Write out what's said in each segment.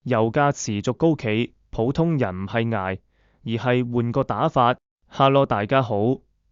油價持續高企，普通人唔係捱，而係換個打法。Hello，大家好，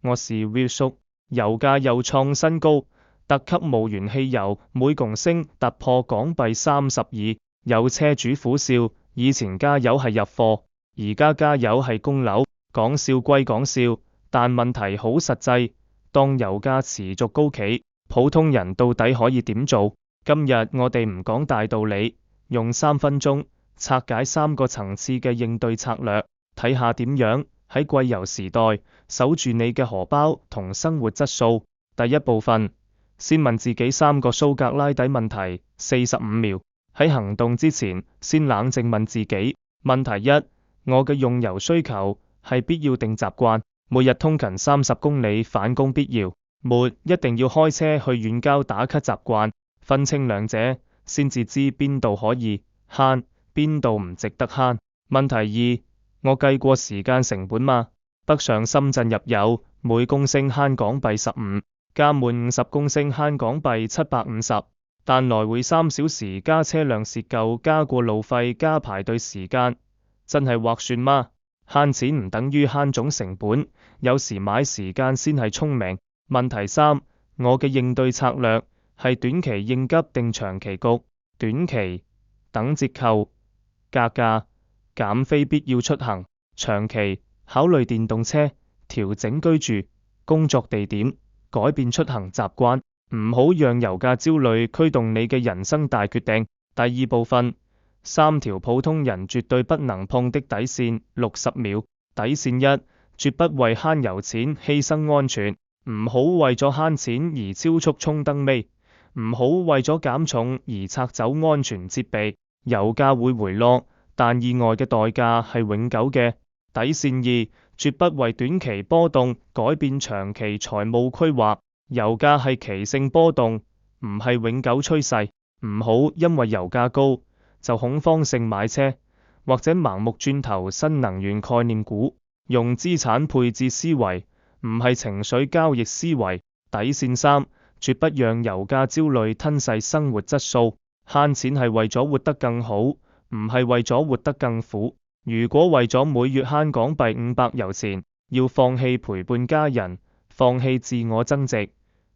我是 Will 叔。油價又創新高，特級無鉛汽油每公升突破港幣32，有車主苦笑，以前加油係入貨，而家加油係供樓。講笑歸講笑，但問題好實際。當油價持續高企，普通人到底可以點做？今日我哋唔講大道理，用3分鐘拆解3個層次嘅應對策略，睇下點樣喺貴油時代守住你嘅荷包同生活質素。第一部分，先問自己3個蘇格拉底問題，45秒。喺行動之前，先冷靜問自己。問題1，我嘅用油需求係必要定習慣？每日通勤30公里返工必要，沒一定要開車去遠郊打卡習慣，分清兩者，先至知邊度可以慳，邊度唔值得慳。問題2，我計過時間成本嗎？北上深圳入油，每公升慳港幣15，加滿50公升慳港幣750，但來回3小時加車輛蝕夠，加過路費加排隊時間，真係劃算嗎？慳錢唔等於慳總成本，有時買時間先係聰明。問題3，我嘅應對策略係短期應急定長期局？短期等折扣、格價、減非必要出行；長期考慮電動車，調整居住、工作地點，改變出行習慣，唔好讓油價焦慮驅動你嘅人生大決定。第二部分，3條普通人絕對不能碰的底線，60秒。底線1，絕不為慳油錢犧牲安全，唔好為咗慳錢而超速衝燈尾，唔好為咗減重而拆走安全設備。油價會回落，但意外嘅代價係永久嘅。底線2，絕不為短期波動改變長期財務規劃。油價係期性波動，唔係永久趨勢，唔好因為油價高就恐慌性買車，或者盲目轉投新能源概念股。用資產配置思維，唔係情緒交易思維。底線3，絕不讓油價焦慮吞噬生活質素。慳錢係為咗活得更好，唔係為咗活得更苦。如果為咗每月慳港幣500油錢，要放棄陪伴家人，放棄自我增值，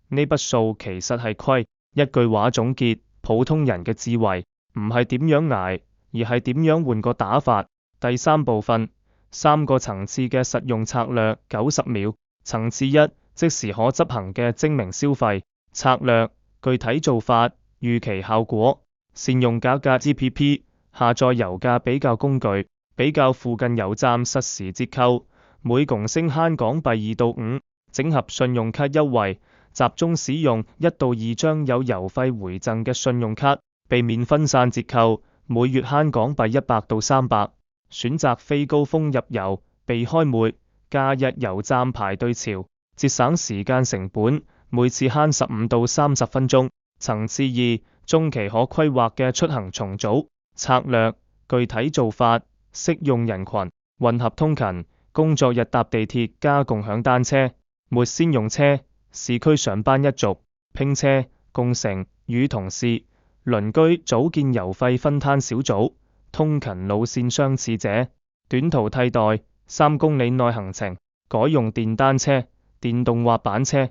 呢筆數其實係虧。一句話總結普通人嘅智慧，唔係點樣捱，而係點樣換個打法。第3部分，3個層次嘅實用策略，90秒。層次1，即時可執行嘅精明消費策略，具體做法，預期效果。善用價格 GPP，下載油價比較工具，比較附近油站實時折扣，每公升慳港幣2到5。整合信用卡優惠，集中使用1到2張有油費回贈嘅信用卡，避免分散折扣，每月慳港幣100到300。選擇非高峰入油，避開末假日油站排隊潮，節省時間成本，每次慳15到30分鐘。層次2，中期可規劃嘅出行重組策略，具體做法，適用人群，混合通勤，工作日搭地鐵加共享單車，末先用車，市區上班一族，拼車，共乘，與同事、鄰居組建油費分攤小組，通勤路線相似者，短途替代，3公里內行程，改用電單車、電動滑板車，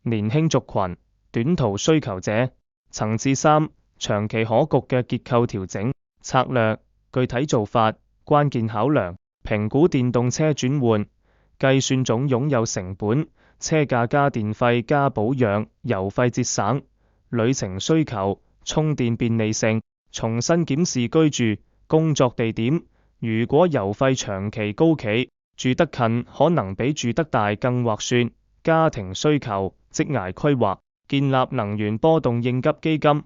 年輕族群，短途需求者。層次3，長期可局嘅結構調整策略，具體做法，關鍵考量，評估電動車轉換，計算總擁有成本，車價加電費加保養，油費節省，旅程需求，充電便利性，重新檢視居住、工作地點。如果油費長期高企，住得近可能比住得大更劃算。家庭需求，職涯規劃，建立能源波動應急基金，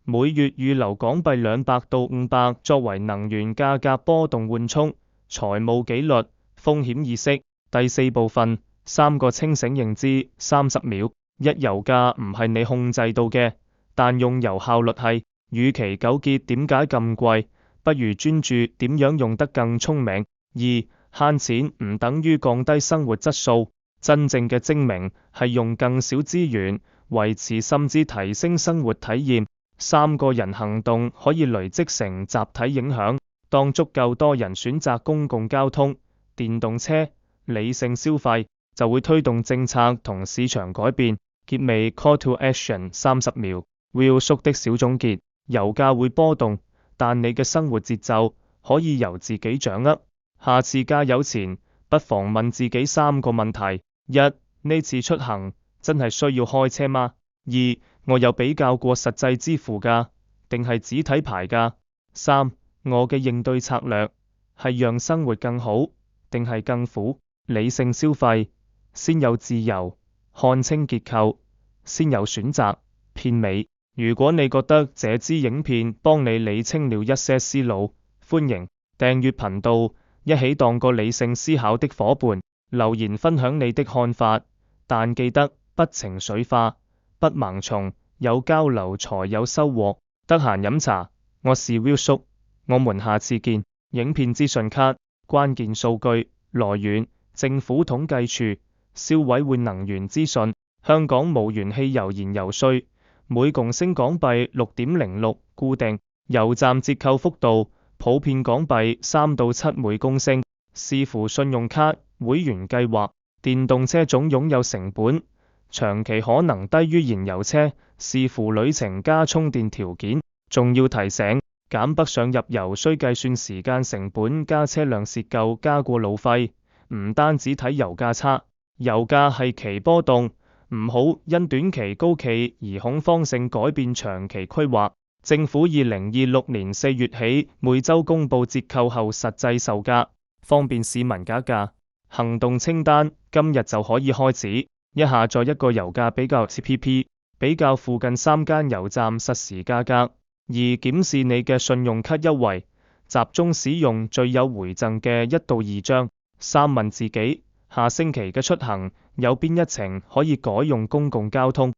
每月預留港幣200到500作為能源價格波動緩衝。財務紀律，風險意識。第4部分，3個清醒認知，30秒。1，油價唔係你控制到嘅，但用油效率係。與其糾結點解咁貴，不如專注點樣用得更聰明。2，慳錢唔等於降低生活質素，真正嘅精明係用更少資源維持甚至提升生活體驗。三個人行動可以累積成集體影響。當足夠多人選擇公共交通、電動車、理性消費，就會推動政策同市場改變。結尾 Call to Action 30秒。Will 叔的小總結：油價會波動，但你嘅生活節奏可以由自己掌握。下次加油前，不妨問自己3個問題：一、呢次出行真係需要開車嗎？二、我有比較過實際支付價，定係只睇牌價？三、我嘅應對策略係讓生活更好，定係更苦？理性消費，先有自由；看清結構，先有選擇。片尾，如果你覺得這支影片幫你理清了一些思路，歡迎訂閱頻道，一起當個理性思考的夥伴。留言分享你的看法，但記得不情緒化，不盲從，有交流才有收穫。得閒飲茶，我是 Will 叔，我們下次見。影片資訊卡，關鍵數據來源：政府統計處、消委會能源資訊。香港無鉛汽油燃油稅每公升港幣6.06，固定。油站折扣幅度普遍港幣3到7每公升，視乎信用卡、會員計劃。電動車總擁有成本長期可能低於燃油車，視乎旅程加充電條件。仲要提醒，減北上入油需計算時間成本加車輛折舊加過路費，唔單止睇油價差。油價係期波動，唔好因短期高企而恐慌性改變長期規劃。政府2026年4月起每週公布折扣後實際售價，方便市民價格。行動清單今日就可以開始。一下載一個油價比較 CPP， 比較附近3間油站實時價格。二、檢視你嘅信用卡優惠，集中使用最有回贈嘅1到2張。三、問自己，下星期嘅出行有邊一程可以改用公共交通？